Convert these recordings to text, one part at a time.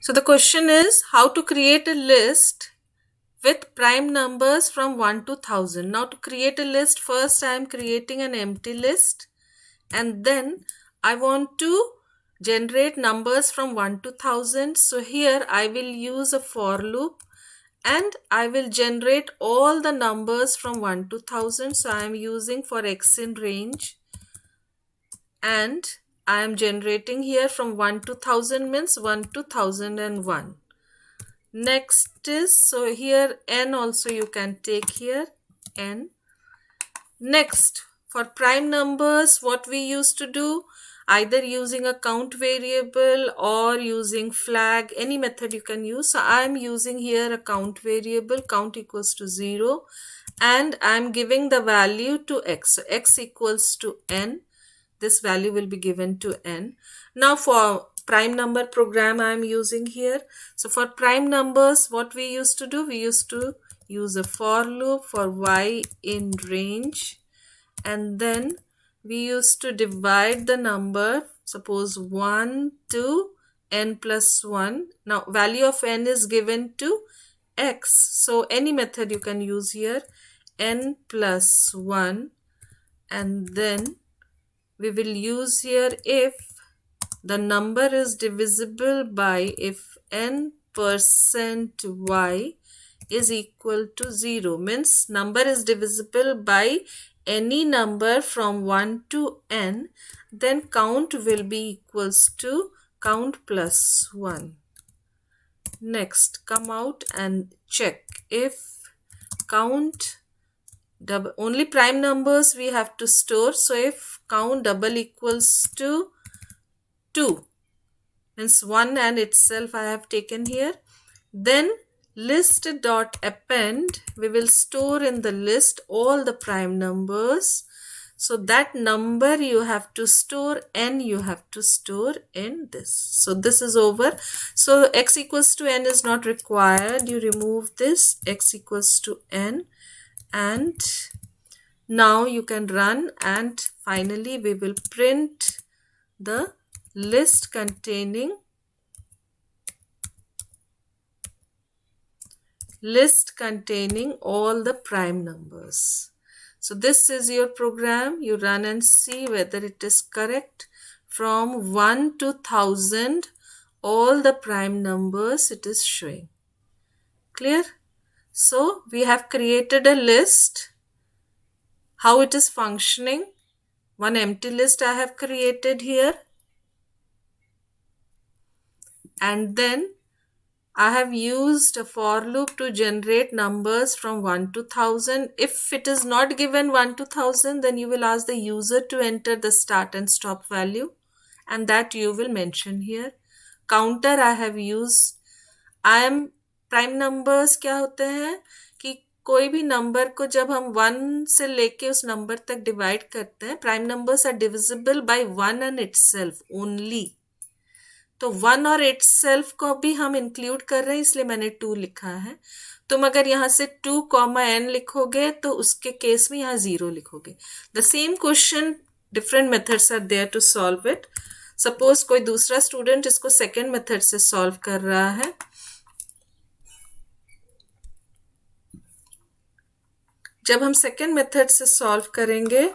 So the question is how to create a list with prime numbers from 1 to 1000. Now to create a list, first I am creating an empty list and then I want to generate numbers from 1 to 1000. So here I will use a for loop and I will generate all the numbers from 1 to 1000. So I am using for x in range and I am generating here from 1 to 1000 means 1 to 1001. Next is, so here n also you can take here n. Next, for prime numbers, what we used to do, either using a count variable or using flag, any method you can use. So I am using here a count variable, count equals to 0, and I am giving the value to x. So x equals to n. This value will be given to n. Now for prime number program I am using here. So for prime numbers, what we used to do, we used to use a for loop for y in range, and then we used to divide the number, suppose 1 to n plus 1. Now value of n is given to x. So any method you can use here, n plus 1, and then we will use here if the number is divisible by if n% y is equal to 0, means number is divisible by any number from 1 to n, then count will be equals to count plus 1. Next, come out and check if count double, only prime numbers we have to store. So if count double equals to 2, means 1 and itself I have taken here, then list dot append, we will store in the list all the prime numbers. So that number you have to store, n you have to store in this. So this is over. So x equals to n is not required. You remove this, x equals to n, and now you can run, and finally we will print the list containing all the prime numbers. So this is your program. You run and see whether it is correct. From 1 to 1000, all the prime numbers it is showing. Clear? So we have created a list. How it is functioning? One empty list I have created here. And then I have used a for loop to generate numbers from 1 to 1000. If it is not given 1 to 1000, then you will ask the user to enter the start and stop value, and that you will mention here. Counter I have used. I am prime numbers क्या होते हैं कि कोई भी number को जब हम 1 से लेके उस नंबर तक डिवाइड करते हैं, prime numbers are divisible by 1 and itself only. तो 1 और इटसेल्फ को भी हम इंक्लूड कर रहे हैं, इसलिए मैंने 2 लिखा है. तुम अगर यहाँ से 2, n लिखोगे तो उसके केस में यहाँ 0 लिखोगे. The same question, different methods are there to solve it. Suppose कोई दूसरा स्टूडेंट इसको सेकेंड मेथड से सॉल्व कर रहा है. जब हम सेकेंड मेथड से सॉल्व करेंगे,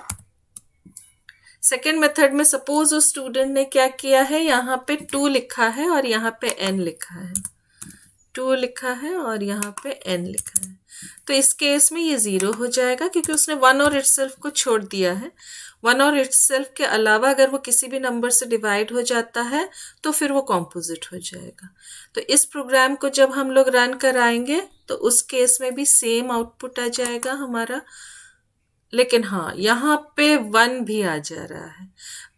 सेकेंड मेथड में सपोज उस स्टूडेंट ने क्या किया है, यहाँ पे 2 लिखा है और यहाँ पे n लिखा है. 2 लिखा है और यहाँ पे n लिखा है. तो इस केस में ये 0 हो जाएगा क्योंकि उसने 1 और इटसेल्फ को छोड़ दिया है. 1 और इटसेल्फ के अलावा अगर वो किसी भी नंबर से डिवाइड हो जाता है तो फिर वो कॉम्पोजिट हो जाएगा. तो इस प्रोग्राम को जब हम लोग रन कराएंगे तो उस केस में भी सेम आउटपुट आ जाएगा हमारा. लेकिन हाँ, यहाँ पे 1 भी आ जा रहा है,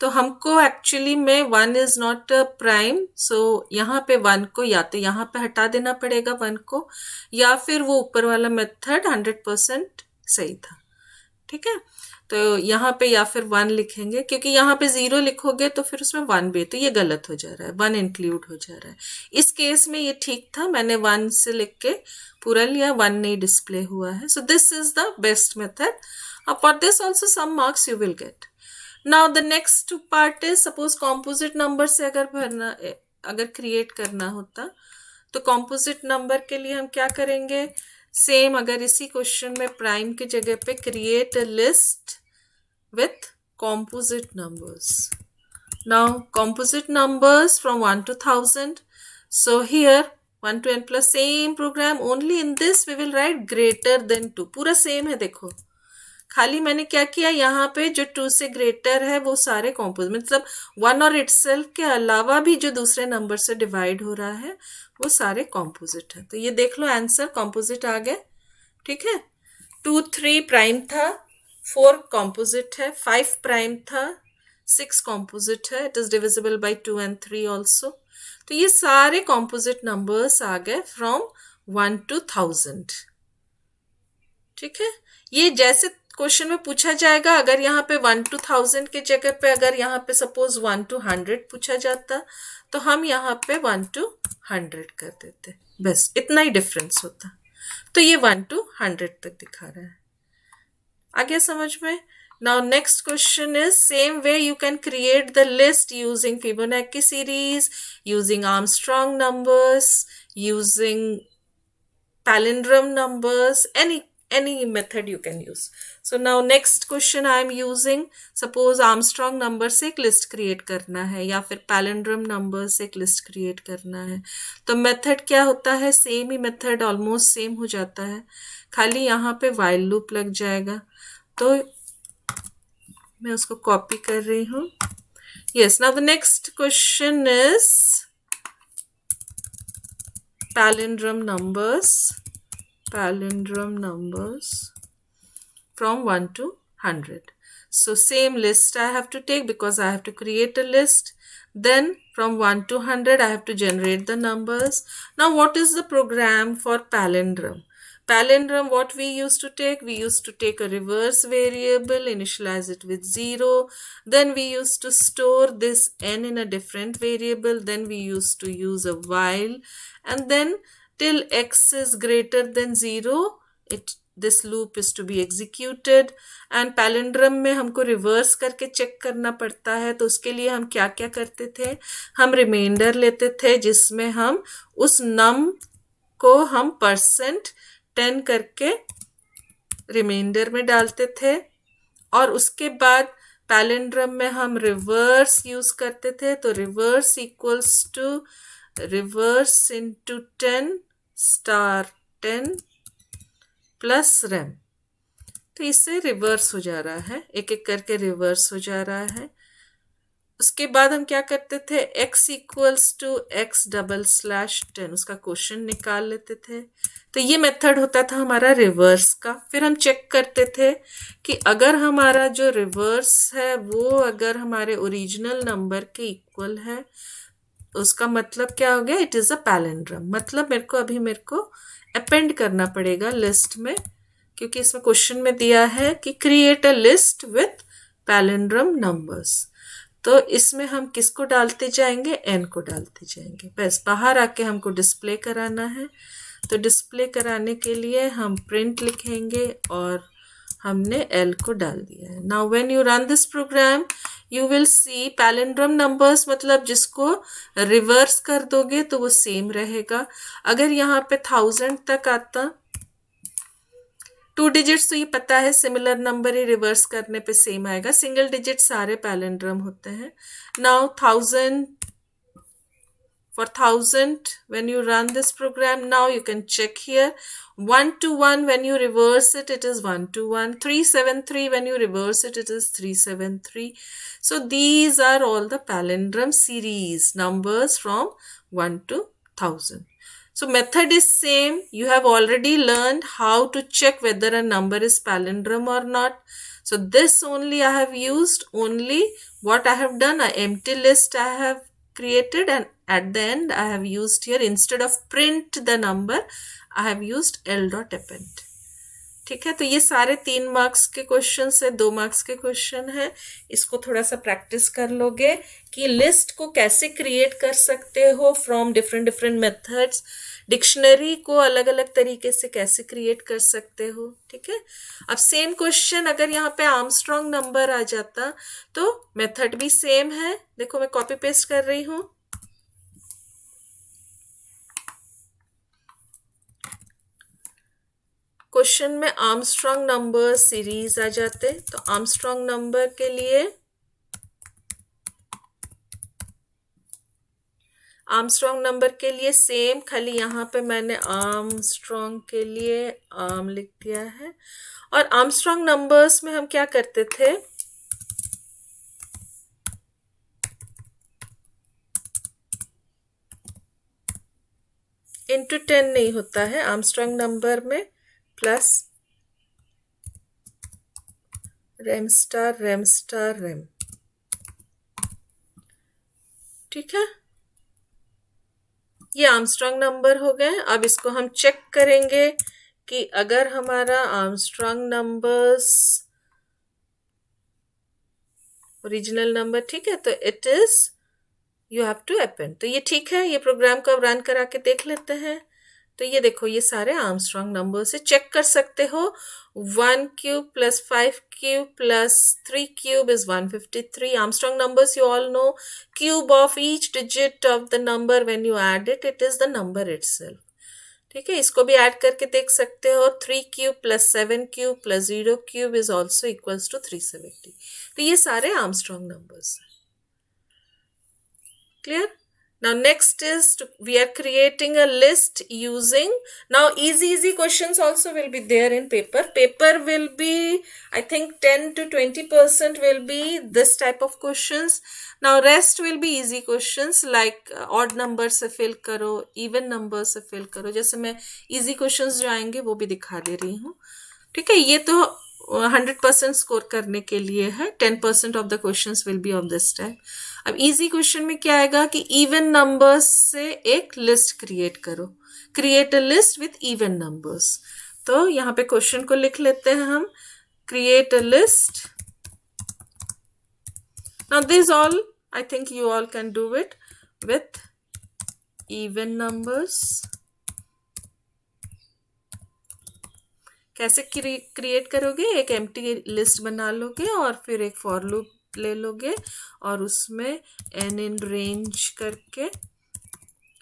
तो हमको एक्चुअली में 1 इज नॉट प्राइम. सो यहाँ पे 1 को या तो यहाँ पे हटा देना पड़ेगा 1 को, या फिर वो ऊपर वाला मेथड 100% सही था. ठीक है, तो यहाँ पे या फिर 1 लिखेंगे, क्योंकि यहाँ पे 0 लिखोगे तो फिर उसमें 1 भी, तो ये गलत हो जा रहा है, 1 इंक्लूड हो जा रहा है. इस केस में ये ठीक था, मैंने 1 से लिख के पूरा लिया, 1 नहीं डिस्प्ले हुआ है. So this is the best method. For this also some marks you will get. Now the next part is, suppose composite number से अगर भरना अगर क्रिएट करना होता तो कॉम्पोजिट नंबर के लिए हम क्या करेंगे, सेम अगर इसी क्वेश्चन में प्राइम की जगह पे create a list with composite numbers. Now composite numbers from 1 to 1000. So here 1 to n plus same program, only in this we will write greater than 2. पूरा सेम है, देखो खाली मैंने क्या किया, यहाँ पे जो 2 से ग्रेटर है वो सारे कॉम्पोजिट, मतलब 1 और इटसेल्फ के अलावा भी जो दूसरे नंबर से डिवाइड हो रहा है वो सारे कॉम्पोजिट है। तो ये देख लो आंसर कॉम्पोजिट आ गए। ठीक है, 2 3 प्राइम था, 4 कॉम्पोजिट है, 5 प्राइम था, 6 कॉम्पोजिट है, it is divisible by 2 and 3 also. तो ये सारे कॉम्पोजिट नंबर्स आ गए फ्रॉम 1 to 1000। ठीक है, ये जैसे क्वेश्चन में पूछा जाएगा, अगर यहाँ पे 1 to 1000 की जगह पे अगर यहाँ पे सपोज 1 to 100 पूछा जाता तो हम यहाँ पे 1 to 100 कर देते, बस इतना ही डिफरेंस होता। तो ये 1 to 100 तक दिखा रहा है। आगे समझ में। Now next question is same way you can create the list using Fibonacci series, using Armstrong numbers, using palindrome numbers, any method you can use. So now next question I am using, suppose Armstrong number से एक list create करना है या फिर palindrome number से एक list create करना है, तो method क्या होता है, सेम ही method, almost सेम हो जाता है, खाली यहाँ पे while loop लग जाएगा। तो मैं उसको कॉपी कर रही हूँ। Yes, now the next question is palindrome numbers from 1 to 100. So same list I have to take because I have to create a list. Then from 1 to 100 I have to generate the numbers. Now what is the program for palindrome? Palindrome, what we used to take? We used to take a reverse variable, initialize it with 0. Then we used to store this n in a different variable. Then we used to use a while. And then till x is greater than 0, this loop is to be executed. And palindrome में हमको reverse करके check करना पड़ता है, तो उसके लिए हम क्या क्या करते थे, हम रिमाइंडर लेते थे जिसमें हम उस नम को हम %10 करके रिमाइंडर में डालते थे, और उसके बाद पैलिंड्रम में हम रिवर्स यूज करते थे, तो reverse equals to reverse into 10 star 10 plus rem. तो इससे रिवर्स हो जा रहा है, एक एक करके रिवर्स हो जा रहा है। उसके बाद हम क्या करते थे, x इक्वल्स टू x/10, उसका क्वेश्चन निकाल लेते थे। तो ये मेथड होता था हमारा रिवर्स का। फिर हम चेक करते थे कि अगर हमारा जो रिवर्स है वो अगर हमारे ओरिजिनल नंबर के इक्वल है, उसका मतलब क्या हो गया, इट इज़ अ पैलिंड्रम। मतलब मेरे को अपेंड करना पड़ेगा लिस्ट में, क्योंकि इसमें क्वेश्चन में दिया है कि create a list with palindrome numbers. तो इसमें हम किसको डालते जाएंगे, एन को डालते जाएंगे। बस बाहर आके हमको डिस्प्ले कराना है, तो डिस्प्ले कराने के लिए हम प्रिंट लिखेंगे और हमने एल को डाल दिया है। Now when you run this program you will see palindrome numbers, मतलब जिसको रिवर्स कर दोगे तो वो सेम रहेगा। अगर यहाँ पे 1000 तक आता, 2 डिजिट्स तो ये पता है, सिमिलर नंबर ही रिवर्स करने पे सेम आएगा, सिंगल डिजिट सारे पैलिंड्रम होते हैं। Now 1000, for 1000 when you run this program, now you can check here 1 to 1 when you reverse it, it is 1 to 1, 373 when you reverse it, it is 373. So these are all the palindrome series numbers from 1 to 1000. So method is same. You have already learned how to check whether a number is palindrome or not. So this only I have used, only what I have done, an empty list I have created, and at the end I have used here, instead of print the number, I have used l.append. ठीक है, तो ये सारे 3 marks के question है, 2 marks के question है। इसको थोड़ा सा प्रैक्टिस कर लोगे कि लिस्ट को कैसे क्रिएट कर सकते हो फ्रॉम डिफरेंट मेथड्स, डिक्शनरी को अलग अलग तरीके से कैसे क्रिएट कर सकते हो। ठीक है, अब सेम क्वेश्चन अगर यहाँ पे आर्मस्ट्रॉन्ग नंबर आ जाता तो मेथड भी सेम है। देखो मैं कॉपी पेस्ट कर रही हूँ, क्वेश्चन में आर्मस्ट्रॉन्ग नंबर सीरीज आ जाते, तो आर्मस्ट्रॉन्ग नंबर के लिए सेम, खाली यहाँ पे मैंने आर्मस्ट्रॉन्ग के लिए आर्म लिख दिया है। और आर्मस्ट्रॉन्ग नंबर्स में हम क्या करते थे, इंटू 10 नहीं होता है आर्मस्ट्रॉन्ग नंबर में, plus rem star rem star rem. ठीक है, ये आर्मस्ट्रॉन्ग नंबर हो गए। अब इसको हम चेक करेंगे कि अगर हमारा आर्मस्ट्रॉन्ग नंबर्स ओरिजिनल नंबर ठीक है, तो it is you have to append. तो ये ठीक है, ये प्रोग्राम को अब रन करा के देख लेते हैं। तो ये देखो, ये सारे आर्मस्ट्रॉन्ग नंबर से चेक कर सकते हो। 1 cube plus 5 cube plus 3 cube is 153। Armstrong numbers you all know, cube of each digit of the number when you add it, it is the number itself. ठीक है, इसको भी ऐड करके देख सकते हो। 3 cube plus 7 cube plus 0 cube is also equals to 370। तो ये सारे आर्मस्ट्रॉन्ग नंबर्स हैं। Clear? Now next is we are creating a list using, now easy questions also will be there in paper. Paper will be, I think 10 to 20% will be this type of questions. Now rest will be easy questions like odd number से fill करो, even number से fill करो। जैसे मैं easy questions जो आएंगे वो भी दिखा दे रही हूँ। ठीक है, ये तो 100% स्कोर करने के लिए है। 10% of the questions will be of this type. अब इजी क्वेश्चन में क्या आएगा कि इवन नंबर्स से एक लिस्ट क्रिएट करो, create a list with even numbers. तो यहाँ पे क्वेश्चन को लिख लेते हैं हम, create a list. Now this all I think you all can do it with even numbers. कैसे क्रिएट करोगे, एक एम्प्टी लिस्ट बना लोगे और फिर एक फॉर लूप ले लोगे और उसमें n इन रेंज करके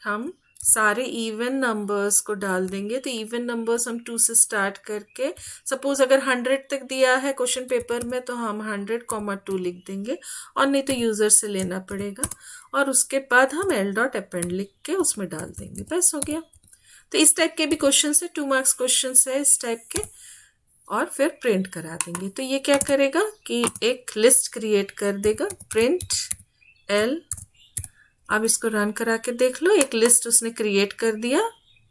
हम सारे इवन नंबर्स को डाल देंगे। तो इवन नंबर्स हम 2 से स्टार्ट करके, सपोज अगर 100 तक दिया है क्वेश्चन पेपर में तो हम 100,2 लिख देंगे, और नहीं तो यूजर से लेना पड़ेगा। और उसके बाद हम l.append लिख के उसमें डाल देंगे, बस हो गया। तो इस टाइप के भी क्वेश्चन है, 2 मार्क्स क्वेश्चन है इस टाइप के, और फिर प्रिंट करा देंगे। तो ये क्या करेगा कि एक लिस्ट क्रिएट कर देगा, प्रिंट एल। अब इसको रन करा के देख लो, एक लिस्ट उसने क्रिएट कर दिया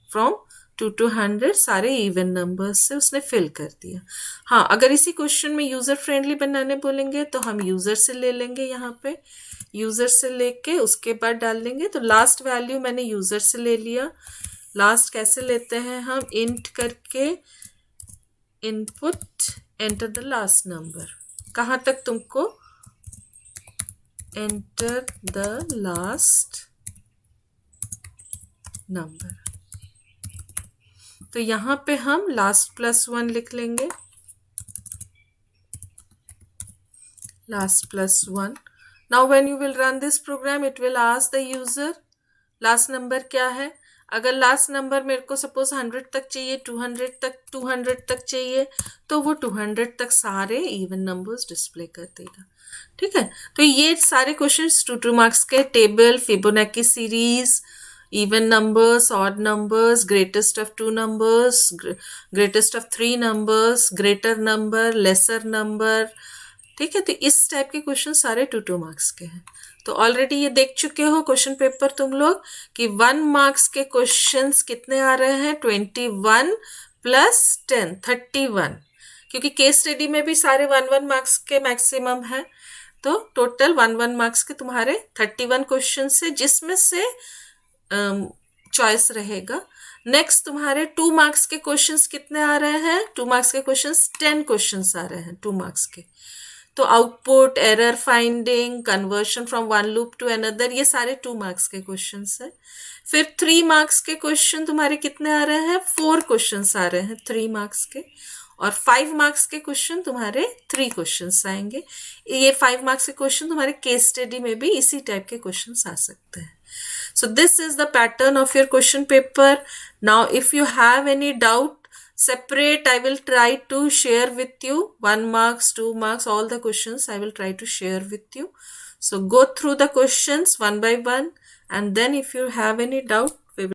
फ्रॉम 2 to 100, सारे इवन नंबर्स से उसने फिल कर दिया। हाँ, अगर इसी क्वेश्चन में यूजर फ्रेंडली बनाने बोलेंगे तो हम यूजर से ले लेंगे, यहाँ पे यूजर से लेके उसके बाद डाल देंगे। तो लास्ट वैल्यू मैंने यूजर से ले लिया। लास्ट कैसे लेते हैं हम, इंट करके input enter the last number. कहाँ तक तुमको, एंटर द लास्ट नंबर। तो यहाँ पे हम लास्ट प्लस 1 लिख लेंगे, last plus 1। Now when you will run this program it will ask the user last number क्या है। अगर लास्ट नंबर मेरे को सपोज 100 तक चाहिए, 200 तक चाहिए, तो वो 200 तक सारे इवन नंबर्स डिस्प्ले कर देगा। ठीक है, तो ये सारे क्वेश्चंस 2 मार्क्स के, table, Fibonacci series, even numbers, odd numbers, greatest of 2 numbers, greatest of 3 numbers, greater number, laser number. ठीक है, तो इस टाइप के क्वेश्चन सारे 2 मार्क्स के हैं। तो ऑलरेडी ये देख चुके हो क्वेश्चन पेपर तुम लोग कि 1 मार्क्स के क्वेश्चंस कितने आ रहे हैं, 21 प्लस 10 31, क्योंकि केस स्टडी में भी सारे 1 मार्क्स के मैक्सिमम है। तो टोटल 1 मार्क्स के तुम्हारे 31 क्वेश्चन है, जिसमें से चॉइस रहेगा। नेक्स्ट तुम्हारे 2 मार्क्स के क्वेश्चंस कितने आ रहे हैं, 2 मार्क्स के क्वेश्चंस 10 क्वेश्चंस आ रहे हैं 2 मार्क्स के। तो output, error finding, conversion from one loop to another, ये सारे 2 मार्क्स के क्वेश्चंस है। फिर 3 मार्क्स के क्वेश्चन तुम्हारे कितने आ रहे हैं, 4 क्वेश्चंस आ रहे हैं 3 मार्क्स के। और 5 मार्क्स के क्वेश्चन तुम्हारे 3 क्वेश्चंस आएंगे। ये 5 मार्क्स के क्वेश्चन तुम्हारे केस स्टडी में भी इसी टाइप के क्वेश्चंस आ सकते हैं। So this is the pattern of your question paper. Now if you have any doubt, separate. I will try to share with you 1 marks, 2 marks, all the questions I will try to share with you. So go through the questions one by one, and then if you have any doubt,